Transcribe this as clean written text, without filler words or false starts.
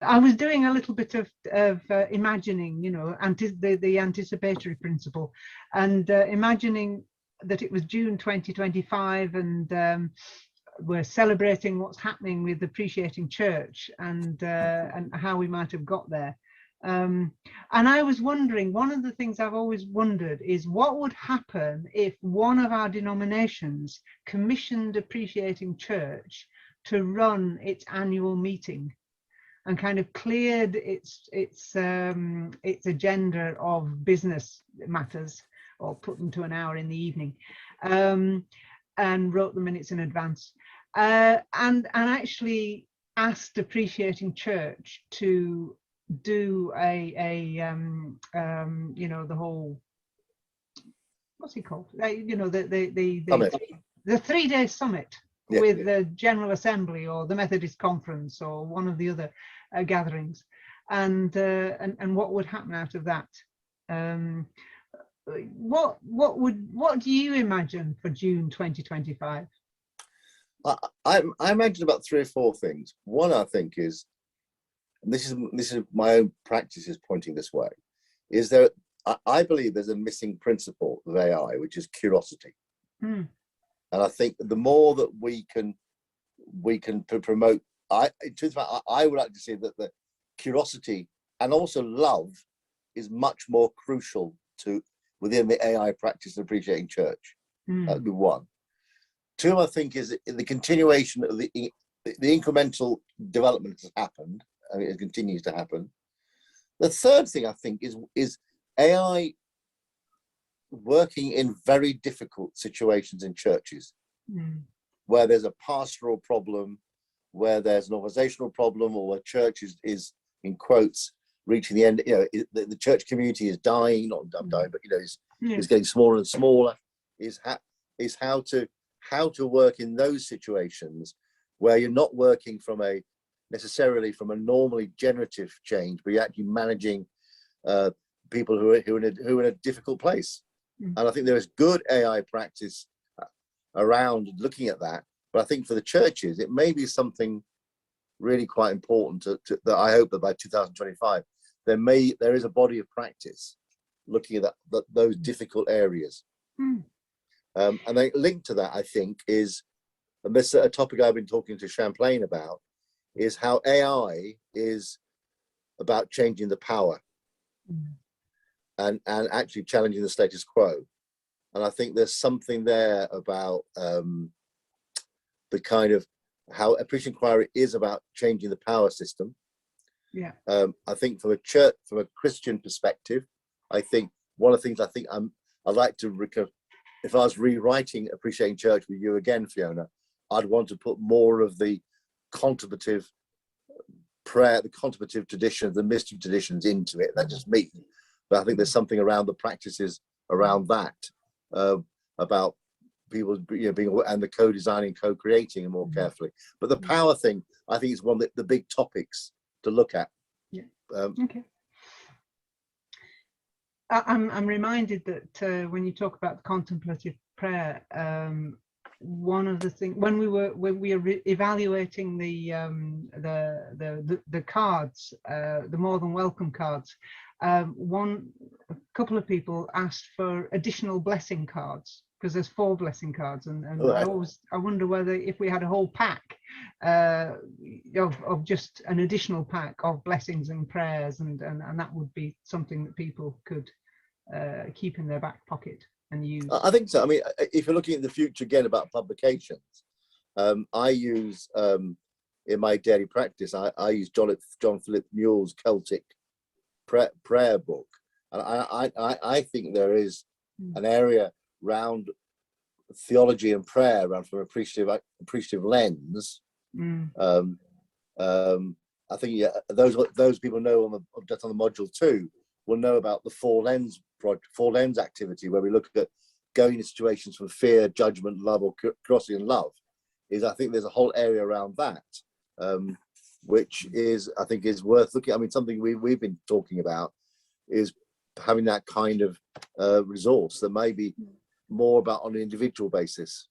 I was doing a little bit of imagining, you know, the anticipatory principle, and imagining that it was June 2025, and we're celebrating what's happening with Appreciating Church, and how we might have got there. And I was wondering, one of the things I've always wondered is what would happen if one of our denominations commissioned Appreciating Church to run its annual meeting, and kind of cleared its agenda of business matters, or put them to an hour in the evening, and wrote the minutes in advance, and actually asked Appreciating Church to do you know, the whole, what's it called, you know, the 3-day summit. Yeah, with the General Assembly or the Methodist Conference or one of the other gatherings, and what would happen out of that. What do you imagine for June 2025? I imagine about 3 or 4 things. One, I think, is, and this is my own practice is pointing this way, is there, I believe there's a missing principle of AI, which is curiosity. And I think the more that we can promote, I would like to see that the curiosity and also love is much more crucial to within the AI practice of Appreciating Church. That would be one. 2, I think, is the continuation of the incremental development has happened, and it continues to happen. The 3rd thing, I think, is AI working in very difficult situations in churches, where there's a pastoral problem, where there's an organizational problem, or where church is in quotes reaching the end. You know, the church community is dying, not dying, but you know, is getting smaller and smaller. Is how to work in those situations where you're not working from necessarily from a normally generative change, but you're actually managing people who are in a difficult place. And I think there is good AI practice around looking at that. But I think for the churches, it may be something really quite important that I hope that by 2025, there is a body of practice looking at those difficult areas. And then linked to that, I think, is, and this is a topic I've been talking to Champlain about, is how AI is about changing the power. And actually challenging the status quo. And I think there's something there about the kind of how Appreciating Inquiry is about changing the power system. Yeah. I think from a Christian perspective, I think one of the things I'd like to, if I was rewriting Appreciating Church with you again, Fiona, I'd want to put more of the contemplative prayer, the contemplative tradition, the mystery traditions into it. That's just me. But I think there's something around the practices around that, about people, you know, being, and the co-designing, co-creating more carefully. But the power thing, I think, is one of the big topics to look at. Yeah. Okay. I'm reminded that when you talk about contemplative prayer, one of the things when we were evaluating the cards, the more than welcome cards, a couple of people asked for additional blessing cards, because there's 4 blessing cards, and I wonder whether if we had a whole pack of just an additional pack of blessings and prayers, and that would be something that people could keep in their back pocket and use. I think so. I mean, if you're looking at the future again about publications, I use in my daily practice, I use John Philip Newell's Celtic prayer book, and I think there is an area around theology and prayer around from appreciative lens. I think those people know on the module 2 will know about the 4 lens activity, where we look at going into situations from fear, judgment, love, or curiosity and love. I think there's a whole area around that, which I think is worth looking at. I mean, something we've been talking about is having that kind of resource that may be more about on an individual basis.